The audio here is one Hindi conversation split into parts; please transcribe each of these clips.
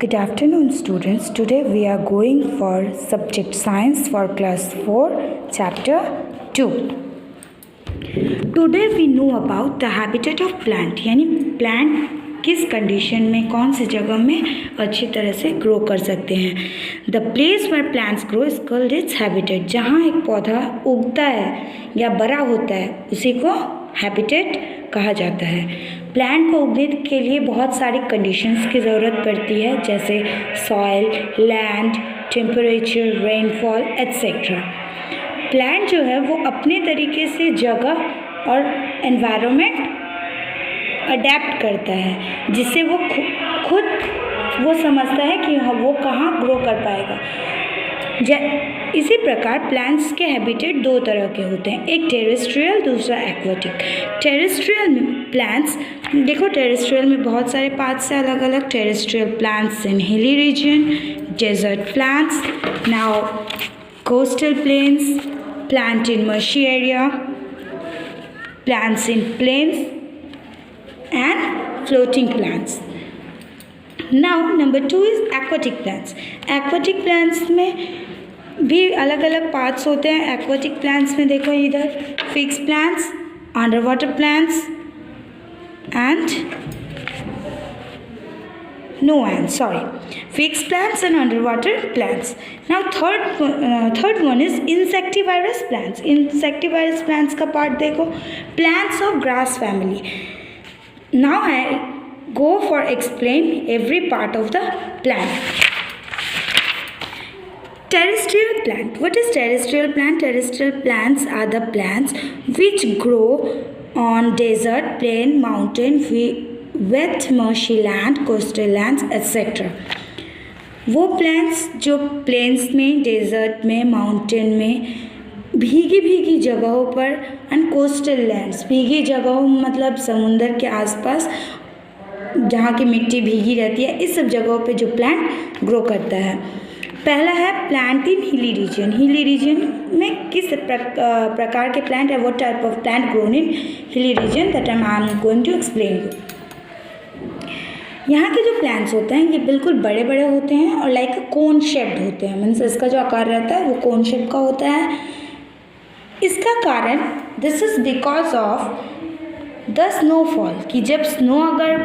Good afternoon, students. Today we are going for subject science for class 4, chapter 2. Today we know about the habitat of plant, यानी plant किस कंडीशन में, कौन सी जगह में अच्छी तरह से ग्रो कर सकते हैं. The place where plants grow is called its habitat. जहाँ एक पौधा उगता है या बड़ा होता है उसी को हैबिटेट कहा जाता है. प्लांट को उगने के लिए बहुत सारी कंडीशंस की ज़रूरत पड़ती है, जैसे soil, land, temperature, rainfall etcetera. Plant जो है वो अपने तरीके से जगह और एनवायरनमेंट अडेप्ट करता है, जिससे वो खुद वो समझता है कि वो कहाँ ग्रो कर पाएगा. इसी प्रकार प्लांट्स के हैबिटेट दो तरह के होते हैं, एक टेरेस्ट्रियल, दूसरा एक्वाटिक. टेरेस्ट्रियल में प्लांट्स देखो, टेरेस्ट्रियल में बहुत सारे पार्ट्स हैं अलग अलग. Terrestrial plants in hilly region, desert plants, now coastal plains, plant in marshy area, plants in plains and floating plants. Now number 2 is aquatic plants. Aquatic plants में भी अलग अलग पार्ट्स होते हैं. aquatic plants में देखो इधर fixed plants, underwater plants and fixed plants and underwater plants. Now third one is insectivorous plants. insectivorous plants का पार्ट देखो, plants of grass family. Now I go for explain every part of the plant. Terrestrial plant. What is terrestrial plant? Terrestrial plants are the plants which grow on desert, plain, mountain, wet, marshy land, coastal lands, etc. वो plants जो plains में, desert में, mountain में, भीगी जगहों पर एंड कोस्टल लैंड्स, भीगी जगहों मतलब समुंदर के आसपास जहाँ की मिट्टी भीगी रहती है, इस सब जगहों पे जो प्लांट ग्रो करता है. पहला है plant in hilly reason. Hilly region में किस प्रकार के प्लांट है, what type of plant grown in hilly region, that I am going to explain you. यहाँ के जो प्लांट्स होते हैं ये बिल्कुल बड़े बड़े होते हैं और लाइक कोन शेप्ड होते हैं. मीन्स इसका जो आकार रहता है वो कोन शेप का होता है. इसका कारण this is because of the snowfall, कि जब स्नो अगर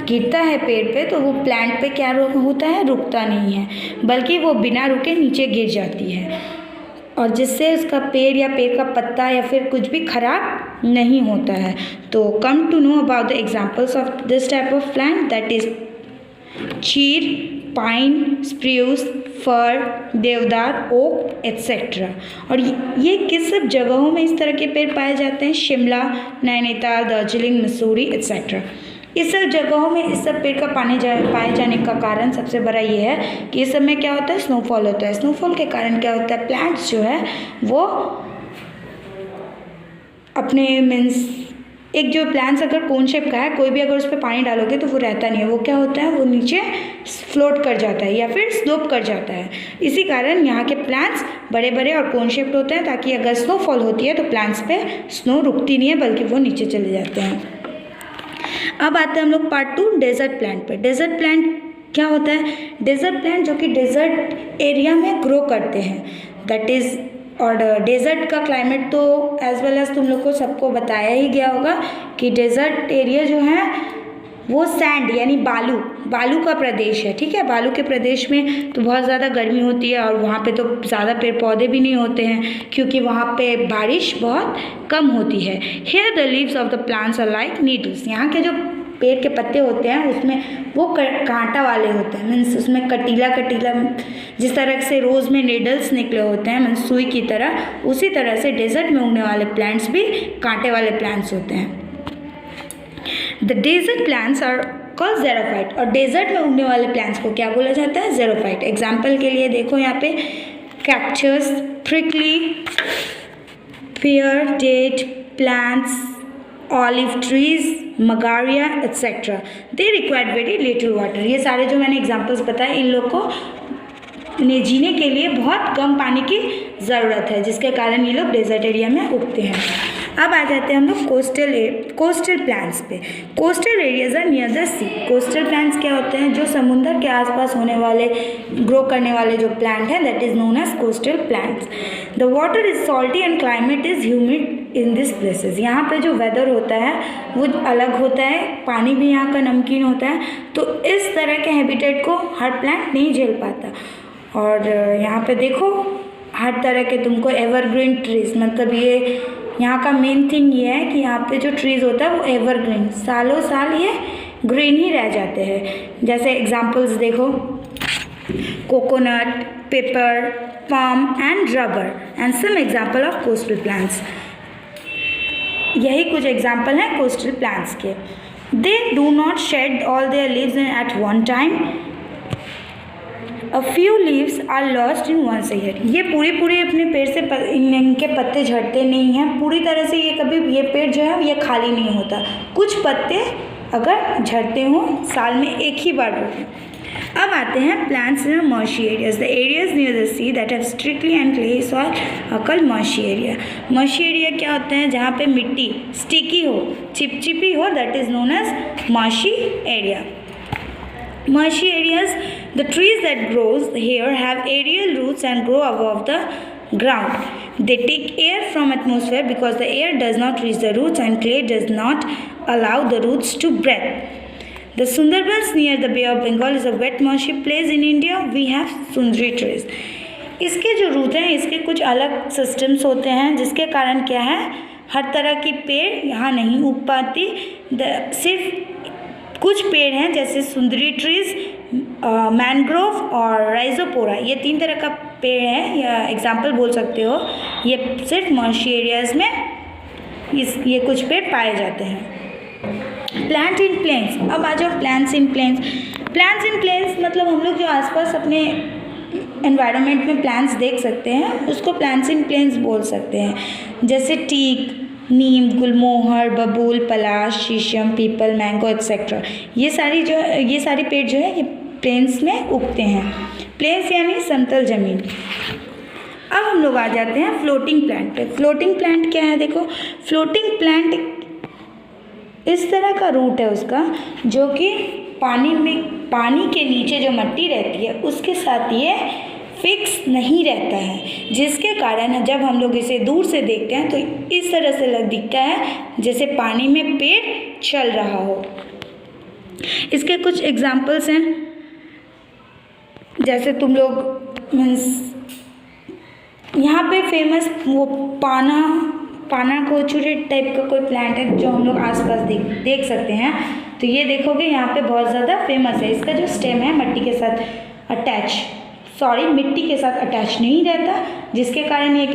गिरता है पेड़ पे तो वो प्लांट पे क्या होता है, रुकता नहीं है, बल्कि वो बिना रुके नीचे गिर जाती है, और जिससे उसका पेड़ या पेड़ का पत्ता या फिर कुछ भी खराब नहीं होता है. तो come to know about the examples of this type of plant, that is chir, pine, spruce, fir, deodar, oak etcetera. और ये किस सब जगहों में इस तरह के पेड़ पाए जाते हैं, शिमला, नैनीताल, दार्जिलिंग, मसूरी एट्सेट्रा. इस सब जगहों में इस सब पेड़ का पाए जाने का कारण सबसे बड़ा ये है कि इस सब में क्या होता है, स्नोफॉल होता है. स्नोफॉल के कारण क्या होता है, प्लांट्स जो है वो अपने मीन्स एक जो प्लांट्स अगर कोन शेप का है, कोई भी अगर उस पर पानी डालोगे तो वो रहता नहीं है, वो क्या होता है, वो नीचे फ्लोट कर जाता है या फिर स्लोप कर जाता है. इसी कारण यहाँ के प्लांट्स बड़े बड़े और कोन शेप्ड होते हैं, ताकि अगर स्नोफॉल होती है तो प्लांट्स पे स्नो रुकती नहीं है बल्कि वो नीचे चले जाते हैं. अब आते हैं हम लोग पार्ट 2 डेजर्ट प्लांट पे. डेजर्ट प्लांट क्या होता है, डेजर्ट प्लांट जो कि डेजर्ट एरिया में ग्रो करते हैं, दैट इज़, और डेजर्ट का क्लाइमेट तो एज वेल एज तुम लोग को सबको बताया ही गया होगा कि डेजर्ट एरिया जो है वो सैंड यानी बालू का प्रदेश है. ठीक है, बालू के प्रदेश में तो बहुत ज़्यादा गर्मी होती है और वहाँ पे तो ज़्यादा पेड़ पौधे भी नहीं होते हैं, क्योंकि वहाँ पे बारिश बहुत कम होती है. Here the leaves of the plants are like needles. यहाँ के जो पेड़ के पत्ते होते हैं उसमें वो कांटा वाले होते हैं, मीन्स उसमें कटीला जिस तरह से रोज़ में नीडल्स निकले होते हैं मीन्स सुई की तरह, उसी तरह से डेजर्ट में उगने वाले प्लांट्स भी कांटे वाले प्लांट्स होते हैं. The desert plants are called xerophyte. और डेजर्ट में उगने वाले प्लांट्स को क्या बोला जाता है, ज़ेरोफाइट. एग्जाम्पल के लिए देखो यहाँ पे cactus, prickly, pear, date plants, olive trees, मगारिया etcetera. They require very little water. ये सारे जो मैंने एग्जाम्पल्स बताए, इन लोग को जीने के लिए बहुत कम पानी की ज़रूरत है, जिसके कारण ये लोग डेजर्ट एरिया में उगते हैं. अब आ जाते हैं हम लोग कोस्टल प्लांट्स पे। Coastal areas are near the sea. Coastal plants क्या होते हैं? जो समुद्र के आसपास होने वाले ग्रो करने वाले जो प्लांट हैं, that is known as coastal plants. The water is salty and climate is humid in this places. यहाँ पे जो वेदर होता है वो अलग होता है, पानी भी यहाँ का नमकीन होता है, तो इस तरह के हैबिटेट को हर प्लांट नहीं झेल पाता। और यहाँ पे देखो हर तरह के तुमको एवरग्रीन ट्रीज, मतलब ये यहाँ का मेन थिंग ये है कि यहाँ पे जो ट्रीज होता है वो एवरग्रीन, सालों साल ये ग्रीन ही रह जाते हैं। जैसे एग्जांपल्स देखो, coconut, pepper, palm and rubber and some example of coastal plants. यही कुछ एग्जांपल हैं कोस्टल प्लांट्स के। They do not shed all their leaves at one time, a few leaves are lost in once a year. ये पूरी अपने पेड़ से इनके पत्ते झड़ते नहीं हैं पूरी तरह से, ये कभी ये पेड़ जो है ये खाली नहीं होता, कुछ पत्ते अगर झड़ते हों साल में एक ही बार होते हैं। अब आते हैं plants in marshy areas. The areas near the sea that have strictly and clay soil are called marshy area. Marshy area क्या होते हैं? जहाँ पे मिट्टी स्टिकी हो, चिपचिपी हो, that is known as marshy area. Marshy areas, the trees that grows here have aerial roots and grow above the ground. They take air from atmosphere because the air does not reach the roots and clay does not allow the roots to breathe. The Sundarbans near the Bay of Bengal is a wet marshy place in India. We have Sundari trees. इसके जो रूट हैं इसके कुछ अलग सिस्टम्स होते हैं, जिसके कारण क्या है, हर तरह की पेड़ यहाँ नहीं उग पाती। सिर्फ कुछ पेड़ हैं जैसे सुंदरी ट्रीज, मैनग्रोव और राइजोपोरा, ये 3 तरह का पेड़ है, या एग्जाम्पल बोल सकते हो। ये सिर्फ मर्शी एरियाज में ये कुछ पेड़ पाए जाते हैं। Plant in plains. अब आ जाओ plants in plains. Plants in plains मतलब हम लोग जो आसपास अपने एनवायरनमेंट में प्लांट्स देख सकते हैं उसको प्लांट्स इन प्लेन्स बोल सकते हैं। जैसे टीक, नीम, गुलमोहर, बबूल, पलाश, शीशम, पीपल, मैंगो एक्सेट्रा, ये सारी पेड़ जो है ये प्लेन्स में उगते हैं। प्लेन्स यानी समतल जमीन। अब हम लोग आ जाते हैं फ्लोटिंग प्लांट पे। फ्लोटिंग प्लांट क्या है? देखो, फ्लोटिंग प्लांट इस तरह का रूट है उसका, जो कि पानी के नीचे जो मिट्टी रहती है उसके साथ ये फिक्स नहीं रहता है, जिसके कारण जब हम लोग इसे दूर से देखते हैं तो इस तरह से दिखता है जैसे पानी में पेड़ चल रहा हो। इसके कुछ एग्जाम्पल्स हैं, जैसे तुम लोग यहाँ पे फेमस वो पाना कोचुरी टाइप का कोई प्लांट है जो हम लोग आसपास देख सकते हैं। तो ये देखोगे यहाँ पे बहुत ज़्यादा फेमस है। इसका जो स्टेम है मिट्टी के साथ अटैच नहीं रहता, जिसके कारण ये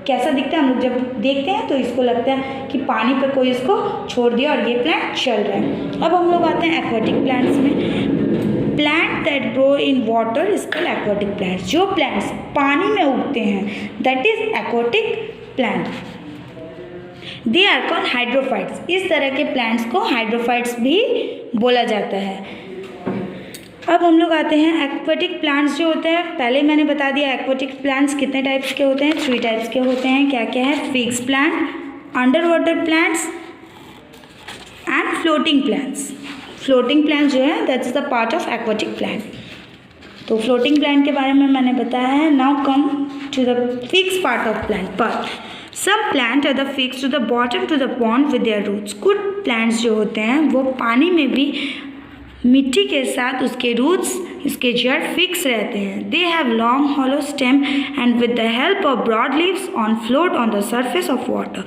कैसा दिखता है, हम लोग जब देखते हैं तो इसको लगता है कि पानी पे कोई इसको छोड़ दिया और ये प्लांट चल रहा है। अब हम लोग आते हैं एक्वाटिक प्लांट्स में। Plant that grow in water is called aquatic plants. जो प्लांट्स पानी में उगते हैं that is aquatic plant. They are called hydrophytes. इस तरह के प्लांट्स को हाइड्रोफाइट्स भी बोला जाता है। अब हम लोग आते हैं एक्वाटिक प्लांट्स जो होते हैं। पहले मैंने बता दिया एक्वाटिक प्लांट्स कितने टाइप्स के होते हैं, 3 टाइप्स के होते हैं। क्या क्या है? Fix plant, under water plants and floating plants. Floating plants जो है that is the part of aquatic plant. तो फ्लोटिंग प्लांट के बारे में मैंने बताया है। Now come to the fix part of plant. पर some plant are the fix to the bottom to the pond with their roots. कुछ प्लांट्स जो होते हैं वो पानी में भी मिट्टी के साथ उसके रूट्स, इसके जड़ फिक्स रहते हैं। They have long hollow stem and with the help of broad leaves on float on the surface of water.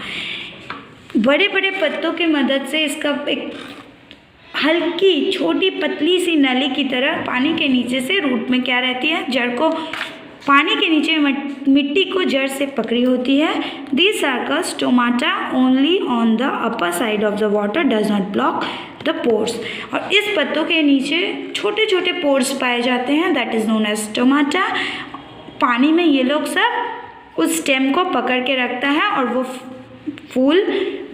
बड़े बड़े पत्तों की मदद से इसका एक हल्की छोटी पतली सी नली की तरह पानी के नीचे से रूट में क्या रहती है, जड़ को पानी के नीचे मिट्टी को जड़ से पकड़ी होती है। This are stomata only on the upper side of the water does not block the pores. और इस पत्तों के नीचे छोटे छोटे पोर्स पाए जाते हैं, that is known as stomata. पानी में ये लोग सब उस स्टेम को पकड़ के रखता है और वो फूल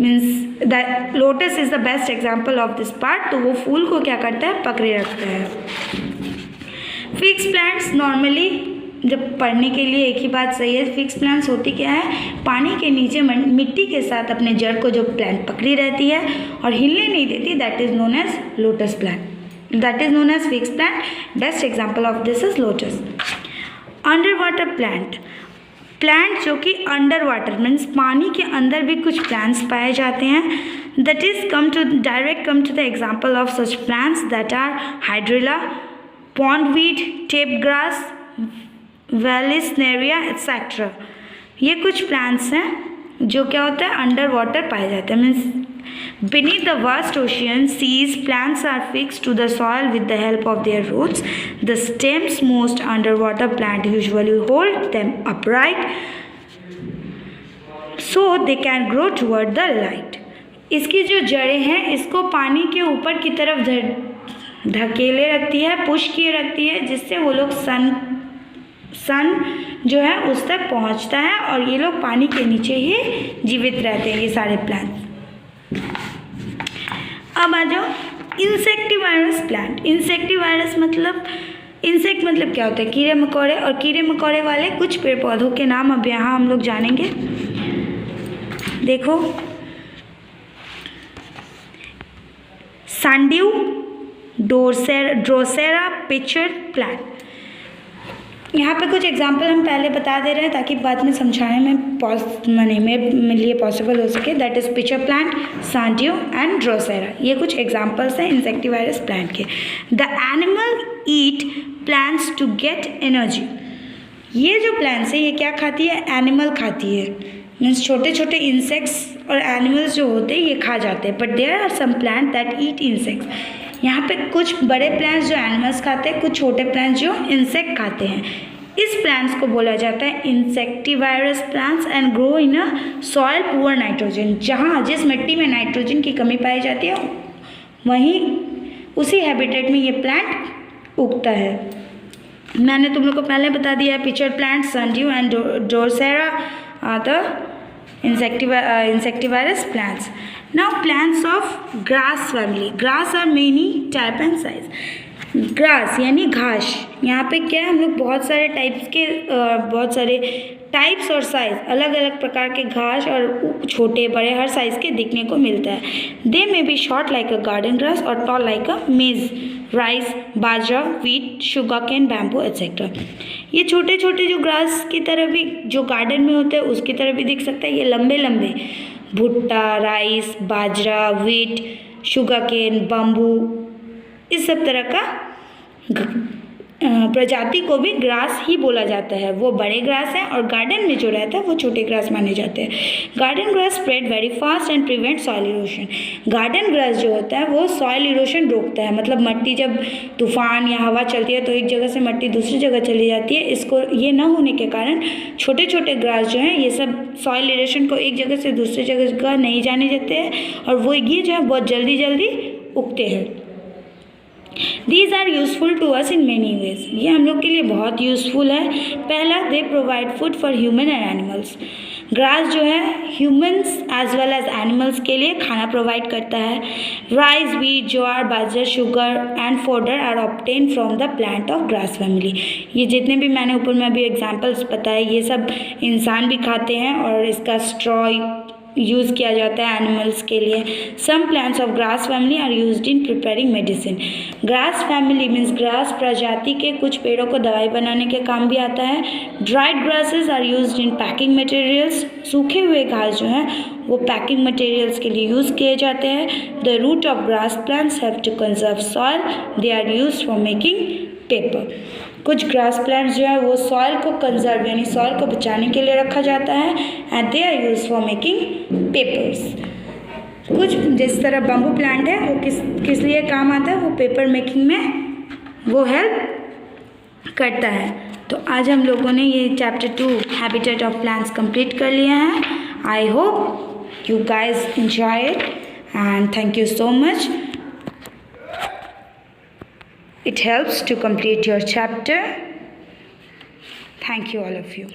means the lotus is the best example of this part. तो वो फूल को क्या करता है, पकड़े रखता है। फिक्स प्लांट्स नॉर्मली जब पढ़ने के लिए एक ही बात सही है। फिक्स प्लांट्स होती क्या है, पानी के नीचे मिट्टी के साथ अपने जड़ को जो प्लांट पकड़ी रहती है और हिलने नहीं देती, that is known as lotus plant, that is known as fix plant. Best example of this is lotus. Under water plant, plant जो कि अंडर वाटर मीन्स पानी के अंदर भी कुछ प्लांट्स पाए जाते हैं। That is come to the example of such plants that are hydrilla, pondweed, tape grass, vallisneria etcetera. ये कुछ प्लांट्स हैं जो क्या होता है, अंडर वाटर पाए जाते हैं। Means beneath the vast ocean seas, plants are fixed to the soil with the help of their roots. The stems most underwater plant usually hold them upright so they can grow toward the light. इसकी जो जड़ें हैं इसको पानी के ऊपर की तरफ धकेले रखती है, पुश किए रखती है, जिससे वो लोग सन जो है उस तक पहुंचता है और ये लोग पानी के नीचे ही जीवित रहते हैं, ये सारे प्लांट्स। अब आ जाओ इंसेक्टिवायरस प्लांट। इंसेक्टिवायरस मतलब, इंसेक्ट मतलब क्या होता है, कीड़े मकोड़े, और कीड़े मकोड़े वाले कुछ पेड़ पौधों के नाम अब यहाँ हम लोग जानेंगे। देखो, सैंड्यू, ड्रोसेरा पिचर प्लांट। यहाँ पे कुछ एग्जाम्पल हम पहले बता दे रहे हैं ताकि बाद में समझाने में मेरे लिए पॉसिबल हो सके। That is pitcher plant, sundew and drosera. ये कुछ एग्जाम्पल्स हैं इंसेक्टिवायरस प्लांट के। The animal eat plants to get energy. ये जो प्लांट्स है ये क्या खाती है, एनिमल खाती है। मीन्स छोटे छोटे इंसेक्ट्स और एनिमल्स जो होते हैं ये खा जाते हैं। But there are some plant that eat insects. यहाँ पे कुछ बड़े प्लांट्स जो एनिमल्स खाते हैं, कुछ छोटे प्लांट्स जो इंसेक्ट खाते हैं। इस प्लांट्स को बोला जाता है insectivorous plants and grow in a soil poor nitrogen. जहाँ जिस मिट्टी में नाइट्रोजन की कमी पाई जाती है वहीं उसी हैबिटेट में ये प्लांट उगता है। मैंने तुम लोग को पहले बता दिया है, pitcher plant, sundew and drosera are the insectivirus plants. Now plants of grass family. Grass are many type and size. Grass यानी घास। यहाँ पे क्या है, हम लोग बहुत सारे टाइप्स और साइज, अलग अलग प्रकार के घास और छोटे बड़े हर साइज के दिखने को मिलता है। They may be short like a garden grass और tall like a maize, rice, bajra, wheat, sugar cane, bamboo etcetera. ये छोटे छोटे जो ग्रास की तरह भी, जो गार्डन में होते हैं उसकी तरह भी दिख सकता है। ये लंबे लंबे भुट्टा, राइस, बाजरा, व्हीट, शुगर केन, बम्बू, इस सब तरह का प्रजाति को भी ग्रास ही बोला जाता है। वो बड़े ग्रास हैं और गार्डन में जो रहता है वो छोटे ग्रास माने जाते हैं। Garden grass spread very fast and prevent soil erosion. Garden grass जो होता है वो सॉइल इरोशन रोकता है। मतलब मिट्टी जब तूफान या हवा चलती है तो एक जगह से मिट्टी दूसरी जगह चली जाती है। इसको ये न होने के कारण छोटे छोटे ग्रास जो हैं ये सब सॉइल इरोशन को एक जगह से दूसरी जगह नहीं जाने देते हैं और वो ये जो है बहुत जल्दी जल्दी उगते हैं। These are useful to us in many ways. ये हम लोग के लिए बहुत यूज़फुल है। पहला, they provide food for human and animals. Grass जो है humans as well as animals के लिए खाना प्रोवाइड करता है। Rice, wheat, jowar, bajra, sugar and fodder are obtain from the plant of grass family. ये जितने भी मैंने ऊपर में अभी एग्जांपल्स बताए ये सब इंसान भी खाते हैं और इसका स्ट्रॉ यूज़ किया जाता है एनिमल्स के लिए। Some plants of grass family are used in preparing medicine. Grass family means grass प्रजाति के कुछ पेड़ों को दवाई बनाने के काम भी आता है। Dried grasses are used in packing materials. सूखे हुए घास जो हैं वो पैकिंग मटेरियल्स के लिए यूज़ किए जाते हैं। The root of grass plants have to conserve soil, they are used for making paper. कुछ ग्रास प्लांट्स जो है वो सॉइल को कंजर्व यानी सॉइल को बचाने के लिए रखा जाता है and they are used for making papers. कुछ जिस तरह बम्बू प्लांट है वो किस लिए काम आता है, वो पेपर मेकिंग में वो हेल्प करता है। तो आज हम लोगों ने ये chapter 2 habitat of plants complete कर लिया है। I hope you guys enjoy it and thank you so much. It helps to complete your chapter. Thank you all of you.